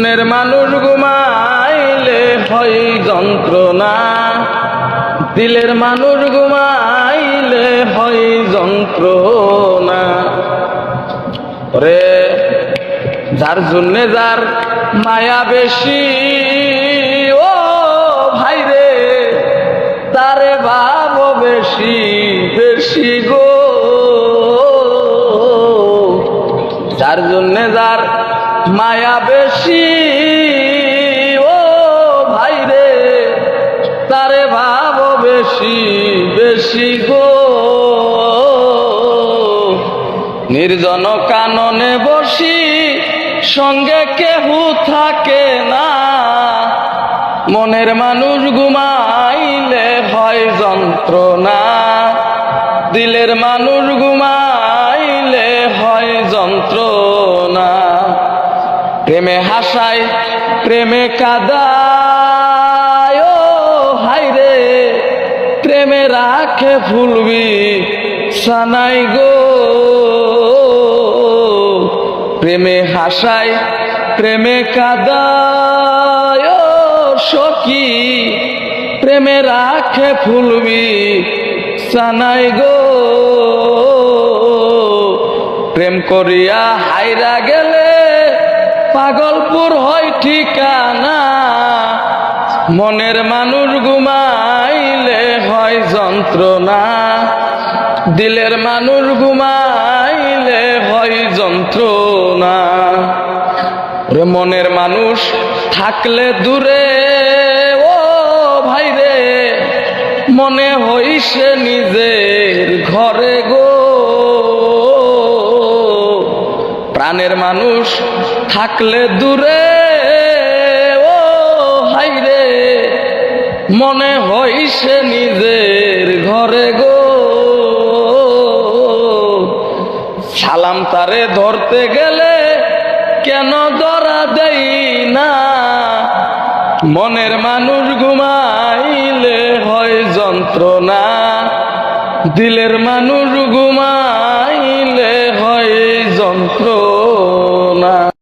মনের মানুষ ঘুমাইলে হয় যন্ত্রণা, দিলের মানুষ ঘুমাইলে হয় যন্ত্রণা। রে যার জন্যে যার মায়া বেশি, ও ভাই রে তারে ভাবো বেশি বেশি গো। যার জন্যে যার মায়া বেশি, ও ভাই রে তারে ভাবো বেশি বেশি গো। নির্জন কাননে বসি সঙ্গে কেহু থাকে না, মনের মানুষ ঘুমাইলে হয় যন্ত্রণা, দিলের মানুষ ঘুমাইলে হয় যন্ত্রণা। প্রেমে হাসায় প্রেমে কাদায়, ও হাই রে প্রেমে রাখে ভুলবি সানাই গো। প্রেমে হাসায় প্রেমে কাদায়, ও সখী প্রেমে রাখে ভুলবি সানাই গো। প্রেম করিয়া হাইরা গেলে পাগলপুর হয় ঠিকানা, মনের মানুষ ঘুমাইলে হয় যন্ত্রণা, দিলের মানুষ ঘুমাইলে হয় যন্ত্রণা। রে মনের মানুষ থাকলে দূরে, ও ভাই রে মনে হইছে নিজের ঘরে গো। প্রাণের মানুষ থাকলে দূরে, ও হাই রে মনে হইছে নিজের ঘরে গো। সালাম তারে ধরতে গেলে কেন ধরা দেই না, মনের মানুষ ঘুমাইলে হয় যন্ত্রণা, দিলের মানুষ ঘুমাইলে হয়